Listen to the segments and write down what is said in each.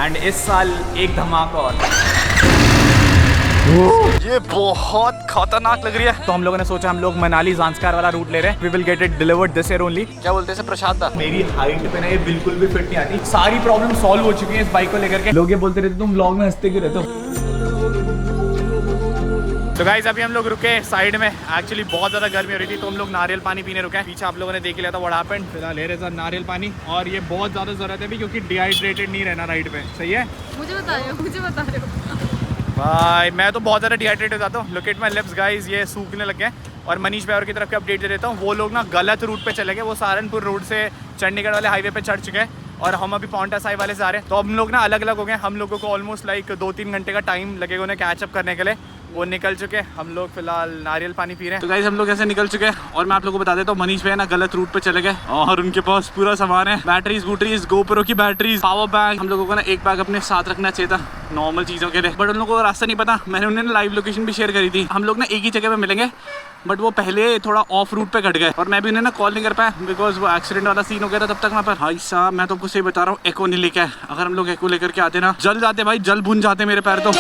And इस साल एक धमाका और ये बहुत खतरनाक लग रही है। तो हम लोगों ने सोचा हम लोग मनाली ज़ांस्कार वाला रूट ले रहे हैं। We will get it delivered this year only. क्या बोलते हैं प्रसाद दा? मेरी हाइट पे ना ये बिल्कुल भी फिट नहीं आती। सारी प्रॉब्लम सॉल्व हो चुकी है इस बाइक को लेकर के। लोग ये बोलते रहते तुम व्लॉग में हंसते क्यों रहते हो? तो गाइस अभी हम लोग रुके साइड में। एक्चुअली बहुत ज़्यादा गर्मी हो रही थी तो हम लोग नारियल पानी पीने रुके। पीछे आप लोगों ने देख लिया था व्हाट हैपेंड। फिलहाल ले रहे सर नारियल पानी और ये बहुत ज़्यादा ज़रूरत है भी क्योंकि डिहाइड्रेटेड नहीं रहना राइड पे। सही है? मुझे बता रहे हो भाई मैं तो बहुत ज़्यादा डिहाइड्रेट हो जाता हूँ। Look at my lips guys, ये सूखने लग गए। और मनीष भाई की तरफ के अपडेट दे देता हूँ। वो लोग ना गलत रूट पे चले गए। वो सहारनपुर रोड से चंडीगढ़ वाले हाईवे पे चढ़ चुके हैं और हम अभी पाउंटा साहिब वाले से आ रहे हैं। तो हम लोग ना अलग अलग हो गए। हम लोगों को ऑलमोस्ट लाइक 2-3 घंटे का टाइम लगेगा उन्हें कैचअप करने के लिए। वो निकल चुके हैं। हम लोग फिलहाल नारियल पानी पी रहे हैं। तो गाइस हम लोग ऐसे निकल चुके हैं और मैं आप लोगों को बता देता हूँ मनीष भाई ना गलत रूट पे चले गए और उनके पास पूरा सामान है। बैटरीज बूटरीज गोप्रो की बैटरीज पावर बैंक। हम लोगों को ना एक बैग अपने साथ रखना चाहिए था नॉर्मल चीज़ों के लिए, बट उन लोगों को रास्ता नहीं पता। मैंने उन्हें लाइव लोकेशन भी शेयर करी थी। हम लोग ना एक ही जगह पे मिलेंगे बट वो पहले थोड़ा ऑफ रूट पे कट गए और मैं भी उन्हें ना कॉल नहीं कर पाया बिकॉज वो एक्सीडेंट वाला सीन हो गया था तब तक। मैं पर भाई साहब मैं तो आपको सही बता रहा हूँ एको नहीं लेके आए। अगर हम लोग एको लेकर के आते ना जल जाते भाई, जल भुन जाते मेरे पैर तो।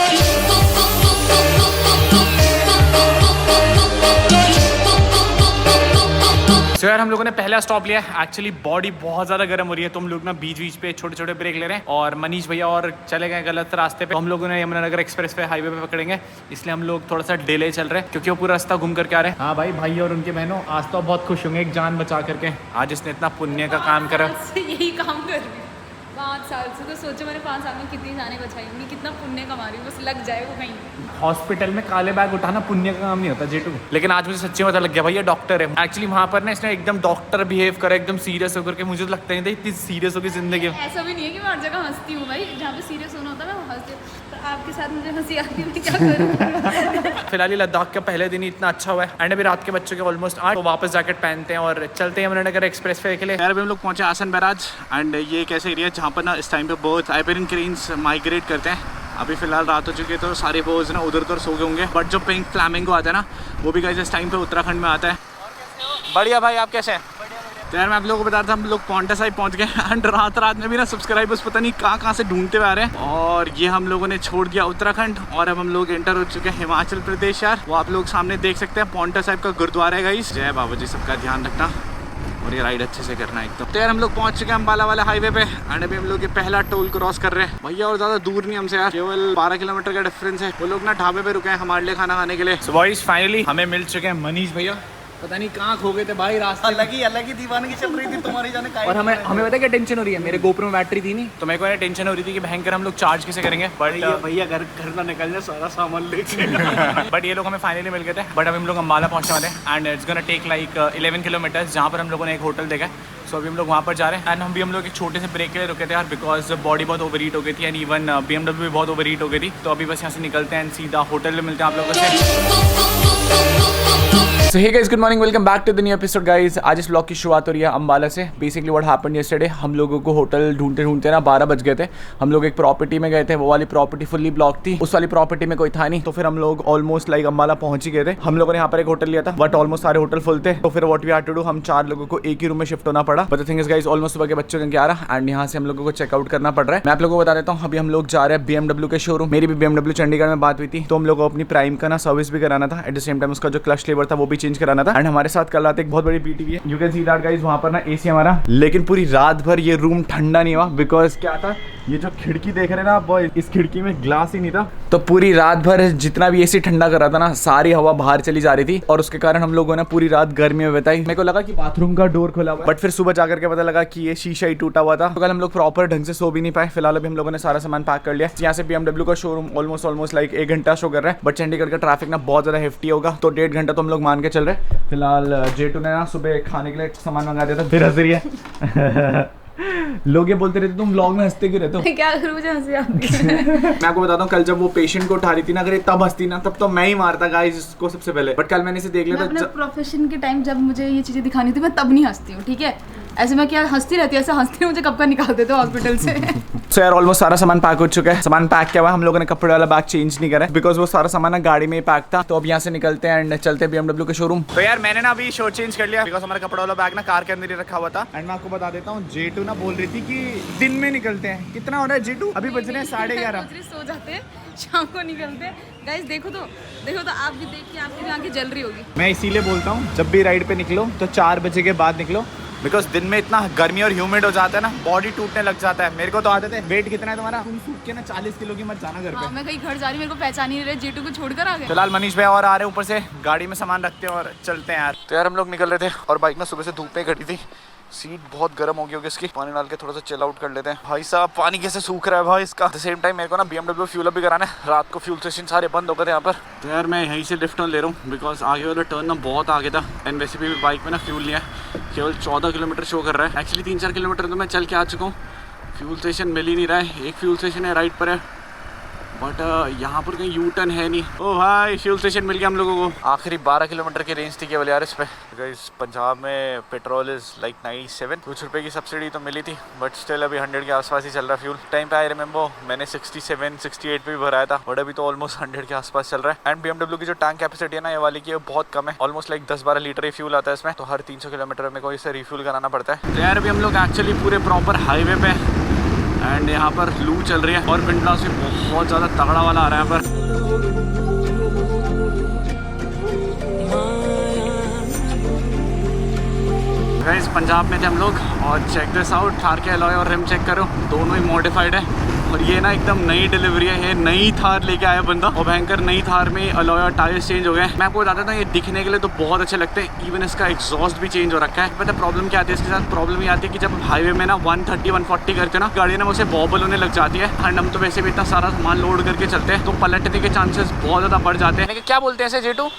तो यार हम लोगों ने पहला स्टॉप लिया है। एक्चुअली बॉडी बहुत ज़्यादा गर्म हो रही है तो हम लोग ना बीच बीच पे छोटे छोटे ब्रेक ले रहे हैं और मनीष भैया और चले गए गलत रास्ते पे। हम लोगों ने यमुनानगर एक्सप्रेस पे हाईवे पे पकड़ेंगे इसलिए हम लोग थोड़ा सा डिले चल रहे हैं क्योंकि वो पूरा रास्ता घूम करके आ रहे हैं। हाँ भाई, भाई और उनके बहनों आज तो बहुत खुश होंगे एक जान बचा करके। आज इसने इतना पुण्य का काम करा। यही काम कर रही हूँ 5 साल से। तो सोचो मैंने 5 साल में कितनी जाने बचाई होंगी, कितना पुण्य कमा रही हूँ। बस लग जाए वो कहीं। हॉस्पिटल में काले बैग उठाना पुण्य का काम नहीं होता जेटू। लेकिन आज मुझे सच्ची पता लग गया भाई ये डॉक्टर है। एक्चुअली वहाँ पर ना इसने एकदम डॉक्टर बिहेव करा, एकदम सीरियस होकर के। मुझे तो लगता नहीं था इतनी सीरियस होगी जिंदगी में। ऐसा भी नहीं है कि मैं हर जगह हंसती हूँ भाई। जहाँ पे सीरियस होना होता है मैं हंसती हूँ। तो आपके साथ मुझे हंसी आती है, क्या करूँ। फिलहाल लद्दाख का पहले दिन ही इतना अच्छा हुआ है एंड अभी रात के बच्चों के ऑलमोस्ट 8 तो वापस जैकेट पहनते हैं और चलते हैं यमुनानगर एक्सप्रेस वे के लिए। यार अभी हम लोग पहुंचे आसन बैराज एंड ये एक ऐसा एरिया जहाँ पर ना इस टाइम पे बहुत आइबेरियन क्रेन्स माइग्रेट करते हैं। अभी फिलहाल रात हो चुकी है तो सारे बोझ ना उधर उधर सो गए होंगे बट जो पिंक फ्लैमिंगो आता है ना वो भी गाइस इस टाइम पे उत्तराखंड में आता है। बढ़िया भाई, आप कैसे हैं? तो यार मैं आप लोगों को बता रहा था हम लोग पाउंटा साहिब पहुंच गए एंड रात में भी ना सब्सक्राइबर्स पता नहीं कहाँ से ढूंढते हुए आ रहे हैं। और ये हम लोगों ने छोड़ दिया उत्तराखंड और अब हम लोग एंटर हो चुके हैं हिमाचल प्रदेश। यार वो आप लोग सामने देख सकते हैं पाउंटा साहिब का गुरुद्वारा है गाइस। जय बाबा जी, सबका ध्यान रखना और ये राइड अच्छे से करना है एकदम। तो यार हम लोग पहुंच चुके हैं अम्बाला वाले हाईवे पे एंड अभी हम लोग ये पहला टोल क्रॉस कर रहे हैं भैया। और ज्यादा दूर नहीं हमसे यार, केवल 12 किलोमीटर का डिफरेंस है। वो लोग ना ढाबे पे रुके हैं हमारे लिए खाना खाने के लिए। सो बॉयज फाइनली हमें मिल चुके हैं मनीष भैया। पता नहीं कहाँ खो गए थे भाई रास्ते। अलग ही दीवानगी चल रही थी तुम्हारी जाने का। और हमें पता क्या टेंशन हो रही है, मेरे गोप्रो में बैटरी थी नहीं तो मेरे को टेंशन हो रही थी कि भयंकर हम लोग चार्ज कैसे करेंगे। बट भैया घर ना निकल जाए सारा सामान लेके। बट ये लोग हमें फाइनली मिल गए थे। बट अभी हम लोग अम्बाला पहुंचने वाले हैं and it's gonna take like 11 kilometres जहाँ पर हम लोगों ने एक होटल देखा है। सो अभी हम लोग वहाँ पर जा रहे हैं एंड हम लोग एक छोटे से ब्रेक के लिए रुके थे यार बिकॉज बॉडी बहुत ओवर हीट हो गई थी एंड इवन BMW भी बहुत ओवर हीट हो गई थी। तो अभी बस यहाँ से निकलते हैं एंड सीधा होटल में मिलते हैं आप लोगों से। So hey guys, good morning, welcome back to the new episode guys। आज इस व्लॉग की शुरुआत हो रही है अम्बाला से। बेसिकली व्हाट हैपेंड यस्टरडे, हम लोगों को होटल ढूंढते ढूंढते ना 12 बज गए थे। हम लोग एक प्रॉपर्टी में गए थे, वो वाली प्रॉपर्टी फुल्ली ब्लॉक थी, उस वाली प्रॉपर्टी में कोई था नहीं। तो फिर हम लोग ऑलमोस्ट लाइक अम्बाला पहुंच ही गए थे। हम लोगों ने यहाँ पर एक होटल लिया था बट ऑलमोस्ट सारे होटल फुल थे। तो फिर what we had to do, हम 4 लोगों को एक ही रूम में शिफ्ट होना पड़ा। But the thing is guys almost सुबह के बच्चों के 11 एंड यहाँ से हम लोगों को चेकआउट करना पड़ रहा है। मैं आप लोगों को बता देता हूँ अभी हम लोग जा रहे हैं BMW के शोरूम। मेरी भी BMW चंडीगढ़ में बात हुई थी तो हम लोग को अपनी प्राइम का ना सर्विस भी कराना था। एट द सेम टाइम उसका जो क्लच लीवर था वो भी चेंज कराना था। एंड हमारे साथ कल रात एक बहुत बड़ी BTV है, you can see that guys. वहाँ पर ना AC हमारा, लेकिन पूरी रात भर ये रूम ठंडा नहीं हुआ बिकॉज क्या था, ये जो खिड़की देख रहे हैं ना आप, इस खिड़की में ग्लास ही नहीं था। तो पूरी रात भर जितना भी AC ठंडा कर रहा था ना, सारी हवा बाहर चली जा रही थी और उसके कारण हम लोगों ने पूरी रात गर्मी में बिताई। मेरे को लगा कि बाथरूम का डोर खुला हुआ है बट फिर सुबह जाकर के पता लगा कि ये शीशा ही टूटा हुआ था। तो कल हम लोग प्रॉपर ढंग से सो भी नहीं पाए। फिलहाल अभी हम लोगों ने सारा सामान पैक कर लिया। यहाँ से BMW का शोरूम ऑलमोस्ट लाइक 1 घंटा शो कर रहा है बट चंडीगढ़ का ट्रैफिक ना बहुत ज्यादा हेफ्टी होगा तो 1.5 घंटा तो हम लोग मान के चल रहे हैं। फिलहाल जेटू ने ना सुबह खाने के लिए सामान मंगा दिया था, फिर हंस रही है। लोग ये बोलते रहते तुम व्लॉग में हंसते क्यों रहते हो? क्या करूं, मुझे हंसी आती है। मैं आपको बताता हूँ कल जब वो पेशेंट को उठा रही थी ना, अगर तब हंसती ना तब तो मैं ही मारता गाइस इसको सबसे पहले। बट कल मैंने इसे देख लिया था। अपने प्रोफेशन के टाइम जब मुझे ये चीजें दिखानी थी मैं तब नहीं हंसती हूँ, ठीक है। ऐसे मैं क्या हंसती रहती है, ऐसा हंसती हूँ मुझे कब का निकाल देते हो हॉस्पिटल से। सो यार ऑलमोस्ट सारा सामान पैक हो चुका है। सामान पैक किया हुआ, हम लोगों ने कपड़े वाला बैग चेंज नहीं करा बिकॉज वो सारा सामान ना गाड़ी में ही पैक था। तो अब यहाँ से निकलते हैं एंड चलते हैं BMW के शोरूम। तो यार मैंने ना अभी शर्ट चेंज कर लिया बिकॉज हमारा कपड़ा वाला बैग ना कार के अंदर ही रखा हुआ था। एंड मैं आपको बता देता हूँ J2 ना बोल रही थी कि दिन में निकलते हैं। कितना हो रहा है J2? अभी बज रहे हैं 11:30। सो जाते हैं, शाम को निकलते हैं। गाइस देखो तो आप भी देखिए, आपकी भी आंखें जल रही होगी। मैं इसीलिए बोलता हूँ जब भी राइड पे निकलो तो 4 बजे के बाद निकलो बिकॉज दिन में इतना गर्मी और ह्यूमिड हो जाता है ना, बॉडी टूटने लग जाता है। मेरे को तो आदत है। वेट कितना है तुम्हारा? तुम सूख के ना 40 किलो की मत जाना घर पे। मैं कहीं घर जा रही, मेरे को पहचान ही नहीं रहे, J2 को छोड़कर आ गए। फिलहाल मनीष भैया और आ रहे हैं ऊपर से, गाड़ी में सामान रखते हैं और चलते हैं यार। तो यार हम लोग निकल रहे थे और बाइक ना सुबह से धूप में खड़ी थी। सीट बहुत गर्म हो गई होगी इसकी, पानी डाल के थोड़ा सा चिल आउट कर लेते हैं। भाई साहब पानी कैसे सूख रहा है भाई इसका। द सेम टाइम मेरे को ना BMW फ्यूल अप भी कराना है। रात को फ्यूल स्टेशन सारे बंद हो गए थे यहाँ पर। तो यार मैं यहीं से लिफ्ट ऑन ले रहा हूँ बिकॉज आगे वाला टर्न ना बहुत आगे था एंड वैसे भी बाइक में ना फ्यूल नहीं है, केवल 14 किलोमीटर शो कर रहा है। एक्चुअली 3-4 किलोमीटर तो मैं चल के आ चुका हूँ। फ्यूल स्टेशन मिल ही नहीं रहा है। एक फ्यूल स्टेशन है राइट पर है बट यहाँ पर कहीं यू टर्न है नहीं। ओ भाई फ्यूल स्टेशन मिल गया हम लोगों को। आखिरी 12 किलोमीटर की रेंज थी केवल यार इस पे। गाइस पंजाब में पेट्रोल इज लाइक 97, कुछ रुपए की सब्सिडी तो मिली थी बट स्टिल अभी 100 के आसपास ही चल रहा है फ्यूल। टाइम पे आई रिमेंबर मैंने 67-68 पे भी भराया था बट अभी तो ऑलमोस्ट 100 के आसपास चल रहा है। एंड BMW की जो टैंक कैपेसिटी है ना ये वाली की बहुत कम है, ऑलमोस्ट लाइक 10-12 लीटर ही फ्यूल आता है इसमें। तो हर 300 किलोमीटर में कोई इसे रिफ्यूल कराना पड़ता है। तो यार अभी हम लोग एक्चुअली पूरे प्रॉपर हाईवे पे एंड यहाँ पर लू चल रही है और विंड ब्लास्ट भी बहुत ज़्यादा तगड़ा वाला आ रहा है यहाँ पर। गाइस पंजाब में थे हम लोग और चेक दिस आउट, थार के अलॉय और रिम चेक करो, दोनों ही मॉडिफाइड है। और ये ना एकदम नई डिलीवरी है, ये नई थार लेके आया बंदा और भयंकर नई थार में अलॉय और टायर्स चेंज हो गए। मैं आपको बताता था ये दिखने के लिए तो बहुत अच्छे लगते हैं, इवन इसका एग्जॉस्ट भी चेंज हो रखा है। पता प्रॉब्लम क्या आती है इसके साथ? प्रॉब्लम ये आती है कि जब हाईवे में ना 130-140 करते ना गाड़ी ना मुझसे बॉबल होने लग जाती है। एंड हम तो वैसे भी इतना सारा सामान लोड करके चलते हैं तो पलटने के चांसेस बहुत ज़्यादा बढ़ जाते हैं। क्या बोलते हैं ऐसे J2?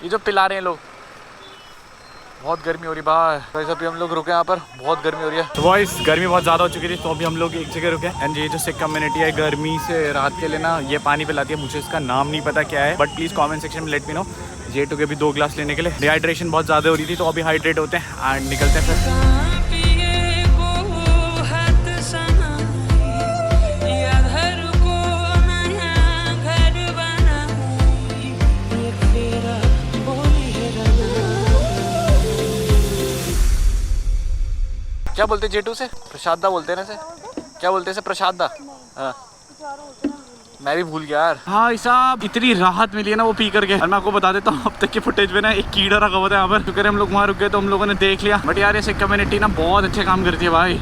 ये जो पिला रहे हैं लोग। बहुत गर्मी हो रही भाई। अभी हम लोग रुके यहाँ पर, बहुत गर्मी हो रही है। तो वॉइस गर्मी बहुत ज़्यादा हो चुकी थी तो अभी हम लोग एक जगह रुके एंड ये जो सिख कम्युनिटी है गर्मी से राहत के लिए ना ये पानी पिलाती है। मुझे इसका नाम नहीं पता क्या है बट प्लीज़ कमेंट सेक्शन में लेट मी नो। J2 के भी 2 ग्लास लेने के लिए। डिहाइड्रेशन बहुत ज़्यादा हो रही थी तो अभी हाइड्रेट होते हैं एंड निकलते हैं फिर। क्या बोलते J2 से? प्रसादा बोलते हैं ना इसे? क्या बोलते हैं इसे? प्रसादा। हाँ मैं भी भूल गया यार। भाई साहब इतनी राहत मिली है ना वो पी करके। और मैं आपको बता देता हूँ अब तक के फुटेज में ना एक कीड़ा रखा हुआ था यहाँ पर, क्योंकि हम लोग वहाँ रुक गए तो हम लोगों ने देख लिया। बट यार ये सिख कम्युनिटी ना बहुत अच्छे काम करती है भाई।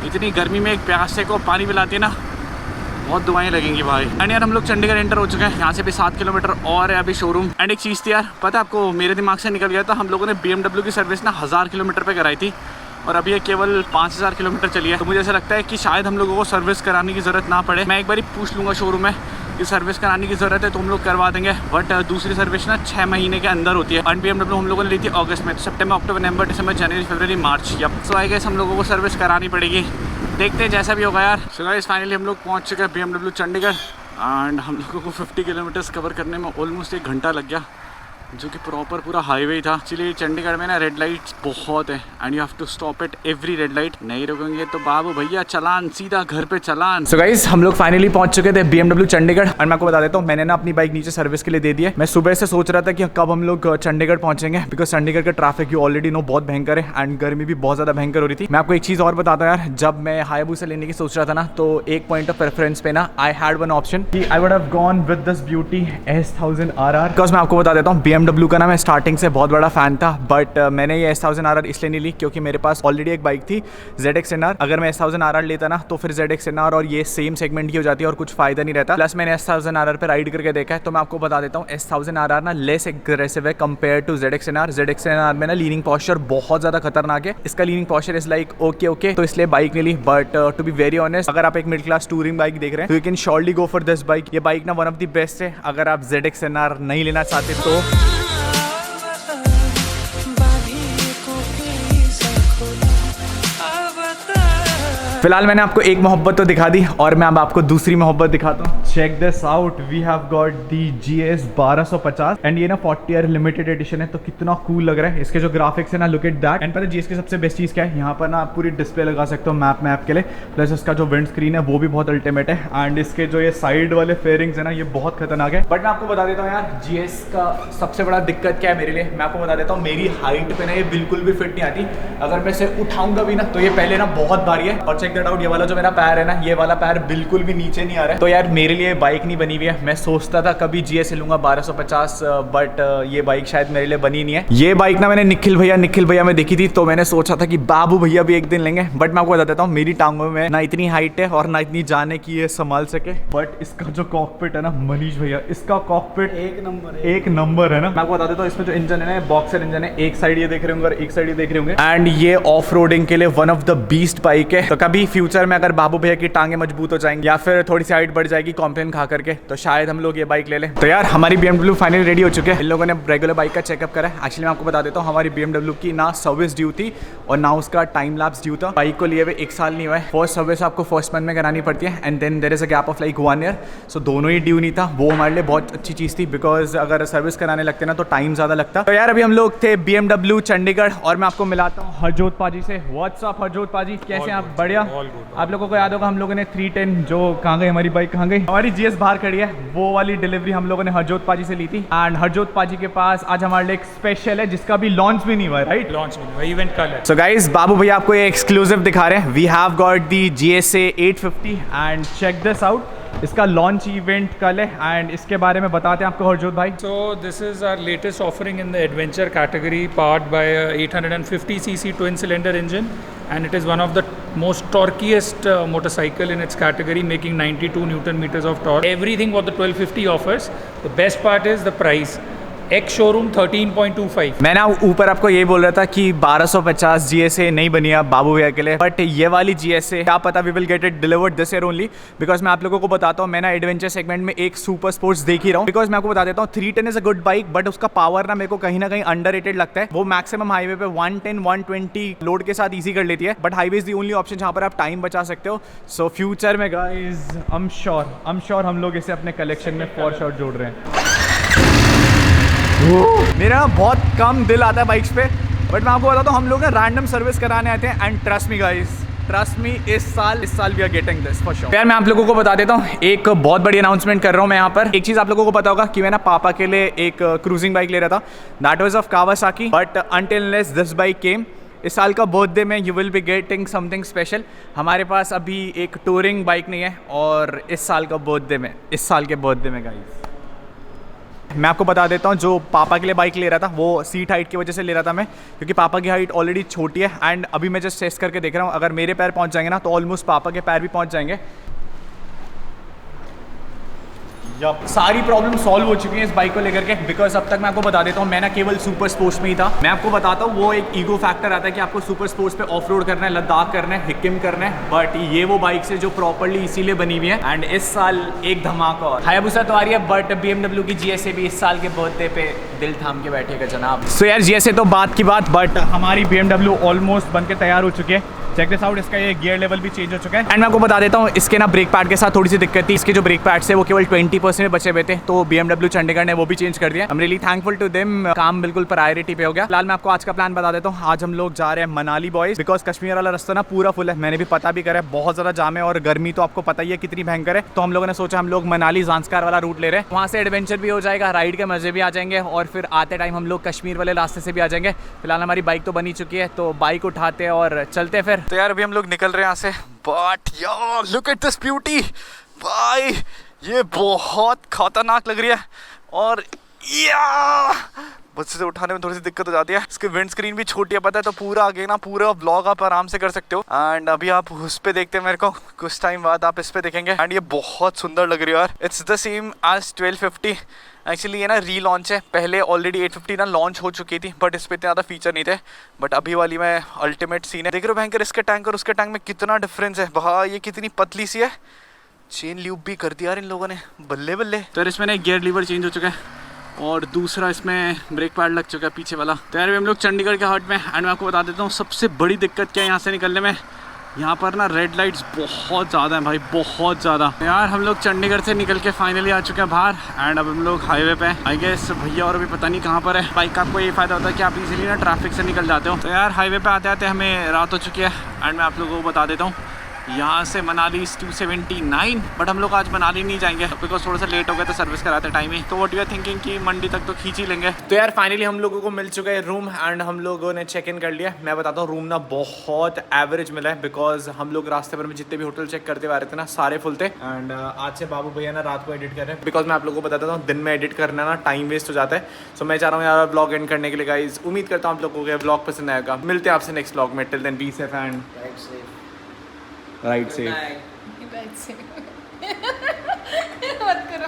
इतनी गर्मी में एक प्यासे को पानी पिलाती है ना, बहुत दुआएं लगेंगी भाई। एंड यार हम लोग चंडीगढ़ एंटर हो चुके हैं, यहाँ से भी 7 किलोमीटर और है अभी शोरूम। एंड एक चीज़ थी यार पता है आपको, मेरे दिमाग से निकल गया था, हम लोगों ने BMW की सर्विस ना 1000 किलोमीटर पे कराई थी और अभी ये केवल 5000 किलोमीटर चली है। तो मुझे ऐसा लगता है कि शायद हम लोगों को सर्विस कराने की ज़रूरत ना पड़े। मैं एक बार पूछ लूँगा शोरूम में कि सर्विस कराने की ज़रूरत है तो हम लोग करवा देंगे। बट दूसरी सर्विस ना 6 महीने के अंदर होती है। एंड BMW हम लोगों ने ली थी अगस्त में, तो सितंबर, अक्टूबर, नवंबर, दिसंबर, जनवरी, फरवरी, मार्च। सो आई गेस हम लोगों को सर्विस करानी पड़ेगी, देखते हैं जैसा भी होगा यार। सो गाइस फाइनली हम लोग पहुँच चुके हैं BMW चंडीगढ़ एंड हम लोगों को 50 किलोमीटर्स कवर करने में ऑलमोस्ट 1 घंटा लग गया, जो कि प्रॉपर पूरा हाईवे था। एक्चुअली चंडीगढ़ में ना रेड लाइट्स बहुत है and you have to stop at every red light. नहीं रुकेंगे तो बाबू भैया चलान, सीधा घर पे चलान। सो गाइस हम लोग फाइनली पहुंच चुके थे BMW चंडीगढ़। और मैं आपको बता देता हूँ मैंने ना अपनी बाइक नीचे सर्विस के लिए दे दी है। मैं सुबह से सोच रहा था कि कब हम लोग चंडीगढ़ पहुंचेंगे बिकॉज चंडीगढ़ का ट्रैफिक यू ऑलरेडी नो बहुत भयंकर है एंड गर्मी भी बहुत ज़्यादा भयंकर हो रही थी। मैं आपको एक चीज़ और बताता हूँ यार, जब मैं हायाबुसा लेने की सोच रहा था ना तो एक पॉइंट ऑफ प्रेफरेंस पे ना आई हैड वन ऑप्शन कि I would have gone with this beauty S1000 RR। Because मैं आपको बता देता हूँ BMW का ना मैं स्टार्टिंग से बहुत बड़ा फैन था बट मैंने ये S1000 RR इसलिए नहीं ली क्योंकि मेरे पास ऑलरेडी एक बाइक थी ZX-NR। अगर मैं S1000 RR लेता ना तो फिर ZX-NR और ये सेम सेगमेंट की हो जाती है और कुछ फायदा नहीं रहता। प्लस मैंने S1000 RR पे राइड करके देखा है तो मैं आपको बता देता हूँ S1000 RR ना लेस एग्रेसिव है कंपेयर टू ZX-NR। ZX-NR में ना लीनिंग पॉस्चर बहुत ज़्यादा खतरनाक है, इसका leaning posture is like okay तो इसलिए बाइक नहीं ली। But to be very honest अगर आप एक मिडिल क्लास टूरिंग बाइक देख रहे हैं तो you can surely go for this bike. ये बाइक ना वन ऑफ द बेस्ट है अगर आप ZX-NR नहीं लेना चाहते तो। फिलहाल मैंने आपको एक मोहब्बत तो दिखा दी और मैं अब आपको दूसरी मोहब्बत दिखाता हूँ। Check this out, we have got the GS 1250 and ये ना 40 ईयर लिमिटेड एडिशन है, तो कितना कूल लग रहा है। इसके जो ग्राफिक्स है ना, लुक एट दैट। एंड पता है GS की सबसे बेस्ट चीज़ क्या है, यहाँ पर ना आप पूरी डिस्प्ले लगा सकते हो मैप के लिए, प्लस इसका जो विंड स्क्रीन है वो भी बहुत अल्टीमेट है। एंड इसके जो ये साइड वाले फेयरिंग्स है ना, ये बहुत खतरनाक है। बट मैं आपको बता देता हूँ यार, GS का सबसे बड़ा दिक्कत क्या है मेरे लिए, मैं आपको बता देता हूँ। मेरी हाइट पे ना ये बिल्कुल भी फिट नहीं आती। अगर मैं इसे उठाऊंगा भी ना तो ये पहले ना बहुत भारी है। और चेक दैट आउट, ये वाला जो मेरा पैर है ना, ये वाला पैर बिल्कुल भी नीचे नहीं आ रहा है। तो यार मेरे लिए बाइक नहीं बनी हुई है। मैं सोचता था कभी GS लूंगा 1250, बट ये बाइक शायद मेरे लिए बनी नहीं है। ये बाइक ना मैंने निखिल भैया में देखी थी, तो मैंने सोचा था कि बाबू भैया भी एक दिन लेंगे। बट मैं आपको बता देता हूँ, मेरी टांगों में ना इतनी हाइट है और ना इतनी जाने की ये संभाल सके। बट इसका जो कॉकपिट है ना मनीष भैया, इसका कॉकपिट एक नंबर है ना। मैं आपको बता देता हूँ, इसमें जो इंजन है ना, बॉक्सर इंजन है। एक साइड ये देख रहे होंगे और एक साइड ये देख रहे होंगे। एंड ये ऑफ रोडिंग के लिए one of the beast bike है। तो कभी फ्यूचर में अगर बाबू भैया की टांगे मजबूत हो जाएंगी या फिर थोड़ी सी हाइट बढ़ जाएगी कॉम्प्लेन खा करके, तो शायद हम लोग ये बाइक ले लें। तो यार हमारी BMW फाइनली रेडी हो चुके हैं। इन लोगों ने रेगुलर बाइक का चेकअप करा है। एक्चुअली मैं आपको बता देता हूँ, हमारी BMW की ना सर्विस ड्यू थी और ना उसका टाइम लैप्स ड्यू था। बाइक को लिए हुए 1 साल नहीं हुआ है। फर्स्ट सर्विस आपको फर्स्ट मंथ में करानी पड़ती है and then there is a gap of like 1 year. So दोनों ही ड्यू नहीं था। वो हमारे लिए बहुत अच्छी चीज़ थी, बिकॉज अगर सर्विस कराने लगते ना तो टाइम ज़्यादा लगता। तो यार अभी हम लोग थे BMW चंडीगढ़ और मैं आपको मिलाता हूँ हरजोत पाजी से। व्हाट्सअप हरजोत पाजी, कैसे हैं आप? बढ़िया। आप लोगों को याद होगा हम लोगों ने 310 जो कहाँ गई हमारी बाइक, कहाँ गई हमारी GS बाहर खड़ी है, वो वाली डिलीवरी हम लोगों ने हरजोत पाजी से ली थी। एंड हरजोत पाजी के पास आज हमारे लिए एक स्पेशल है जिसका भी लॉन्च भी नहीं हुआ है, राइट? लॉन्च में वही इवेंट कल है। सो गाइस, बाबू भैया आपको ये एक्सक्लूसिव दिखा रहे हैं। We have got the GSA 850 and check this out, इसका लॉन्च इवेंट कल है एंड इसके बारे में बताते हैं आपको हरजोत भाई। So this is our latest offering in the adventure category, powered by a 850cc twin cylinder engine, and it is one of the most torquiest motorcycle in its category, making 92 Newton meters of torque. Everything what the 1250 offers. The best part is the price. X showroom 13.25। मैं ना ऊपर आपको ये बोल रहा था कि 1250 GSA नहीं बनी है बाबू भैया के लिए, बट ये वाली GSA क्या पता we will get it delivered this year only. Because मैं आप लोगों को बताता हूँ, मैं ना एडवेंचर सेगमेंट में एक सुपर स्पोर्ट्स देख ही रहा हूँ। बिकॉज मैं आपको बता देता हूँ, 310 is a good bike, but उसका पावर ना मेरे को कहीं ना कहीं अंडररेटेड लगता है। वो मैक्सिमम हाईवे पे 110-120 लोड के साथ ईजी कर लेती है, but highway is the only option जहाँ पर आप टाइम बचा सकते हो। सो फ्यूचर में गाइज आई एम श्योर हम लोग इसे अपने कलेक्शन में फॉर श्योर जोड़ रहे हैं। मेरा बहुत कम दिल आता है बाइक्स पे, बट मैं आपको बताता हूँ, हम लोग ना रैंडम सर्विस कराने आते हैं and trust me guys, trust me, इस साल we are getting this for sure. यार मैं आप लोगों को बता देता हूँ, एक बहुत बड़ी अनाउंसमेंट कर रहा हूँ मैं यहाँ पर। एक चीज़ आप लोगों को पता होगा कि मैं ना पापा के लिए एक क्रूजिंग बाइक ले रहा था, that was of Kawasaki, but until unless this bike came, इस साल का बर्थडे में you will be getting something special. हमारे पास अभी एक टूरिंग बाइक नहीं है और इस साल के बर्थडे में गाइस मैं आपको बता देता हूँ, जो पापा के लिए बाइक ले रहा था वो सीट हाइट की वजह से ले रहा था मैं, क्योंकि पापा की हाइट ऑलरेडी छोटी है। एंड अभी मैं जस्ट टेस्ट करके देख रहा हूँ, अगर मेरे पैर पहुँच जाएंगे ना तो ऑलमोस्ट पापा के पैर भी पहुँच जाएंगे। सारी प्रॉब्लम सॉल्व हो चुकी है इस बाइक को लेकर के, बिकॉज अब तक मैं आपको बता देता हूँ, मैं ना केवल सुपर स्पोर्ट्स में ही था। मैं आपको बताता हूँ, वो एक ईगो फैक्टर आता है कि आपको सुपर स्पोर्ट्स पे ऑफ रोड करना है, लद्दाख करना है, हिक्किम करना है, बट ये वो बाइक से जो प्रॉपरली इसीलिए बनी हुई है। एंड इस साल एक धमाका और हायाबुसा तो आ रही है, बट BMW की GSA भी इस साल के बर्थडे पे दिल थाम के बैठेगा जनाब। सो यार GSA तो बात की बात, बट हमारी BMW ऑलमोस्ट बन के तैयार हो चुकी है। चेक दिस आउट, इसका ये गियर लेवल भी चेंज हो चुका है। एंड मैं आपको बता देता हूँ, इसके ना ब्रेक पैड के साथ थोड़ी सी दिक्कत थी। इसके जो ब्रेक पैड्स है वो केवल 20% में बचे हुए थे, तो BMW चंडीगढ़ ने वो भी चेंज कर दिया। I am really thankful to them, काम बिल्कुल प्रायोरिटी पे हो गया। फिलहाल मैं आपको आज का प्लान बता देता हूँ। आज हम लोग जा रहे हैं मनाली बॉयज, बिकॉज कश्मीर वाला रास्ता ना पूरा फुल है, मैंने भी पता भी करा है, बहुत ज़्यादा जाम है और गर्मी तो आपको पता ही है कितनी भयंकर है। तो हम लोगों ने सोचा हम लोग मनाली ज़ांस्कार वाला रूट ले रहे हैं, वहाँ से एडवेंचर भी हो जाएगा, राइड के मजे भी आ जाएंगे और फिर आते टाइम हम लोग कश्मीर वाले रास्ते से भी आ जाएंगे। फिलहाल हमारी बाइक तो बनी चुकी है, तो बाइक उठाते और चलते फिर। तो यार अभी हम लोग निकल रहे हैं यहाँ से, बट यार लुक एट दिस ब्यूटी भाई, ये बहुत खतरनाक लग रही है और बच्चे से उठाने में थोड़ी सी दिक्कत हो जाती है। इसकी विंड स्क्रीन भी छोटी है, पता है, तो पूरा आगे ना पूरा व्लॉग आप आराम से कर सकते हो। एंड अभी आप उस पे देखते हैं मेरे को, कुछ टाइम बाद आप इस पे देखेंगे। एंड ये बहुत सुंदर लग रही है यार, it's the same as 1250। Actually ये ना री-लॉन्च है, पहले ऑलरेडी 850 ना लॉन्च हो चुकी थी, बट इस पर इतने ज़्यादा फीचर नहीं थे। बट अभी वाली में अल्टीमेट सीन है, देख रहे हो भयंकर, इसके टैंक और उसके टैंक में कितना डिफरेंस है भाई। ये कितनी पतली सी है, चेन ल्यूब भी कर दिया यार इन लोगों ने, बल्ले बल्ले। तो इसमें ना गियर लीवर चेंज हो चुका है और दूसरा इसमें ब्रेक पैड लग चुका है पीछे वाला। तो यार हम लोग चंडीगढ़ के हार्ट में। एंड मैं आपको बता देता हूँ, सबसे बड़ी दिक्कत क्या है यहाँ से निकलने में, यहाँ पर ना रेड लाइट्स बहुत ज़्यादा हैं भाई, बहुत ज़्यादा यार। हम लोग चंडीगढ़ से निकल के फाइनली आ चुके हैं बाहर एंड अब हम लोग हाईवे पे हैं। आई गेस भैया और अभी पता नहीं कहाँ पर है। बाइक का आपको ये फ़ायदा होता है कि आप इजीली ना ट्रैफिक से निकल जाते हो। तो यार हाईवे पे आते आते हमें रात हो चुकी है एंड मैं आप लोगों को बता देता हूँ यहाँ से मनाली 279, बट हम लोग आज मनाली नहीं जाएंगे बिकॉज थोड़ा सा लेट हो गया तो सर्विस कराते टाइम ही। तो व्हाट यू आर थिंकिंग कि मंडी तक तो खींच ही लेंगे। तो यार फाइनली हम लोगों को मिल चुका है रूम एंड हम लोगों ने चेक इन कर लिया। मैं बताता हूँ रूम ना बहुत एवरेज मिला है बिकॉज हम लोग रास्ते भर में जितने भी होटल चेक करते हुए आ रहे थे ना सारे फुल थे। एंड आज से बाबू भैया ना रात को एडिट कर रहे हैं बिकॉज मैं आप लोगों को बताता हूँ दिन में एडिट करना ना टाइम वेस्ट हो जाता है। सो मैं चाह रहा हूँ यार ब्लॉग एंड करने के लिए गाइज। उम्मीद करता हूँ आप लोगों को ब्लॉग पसंद आएगा। मिलते हैं आपसे नेक्स्ट ब्लॉग में। Till then be safe and right safe. मत करो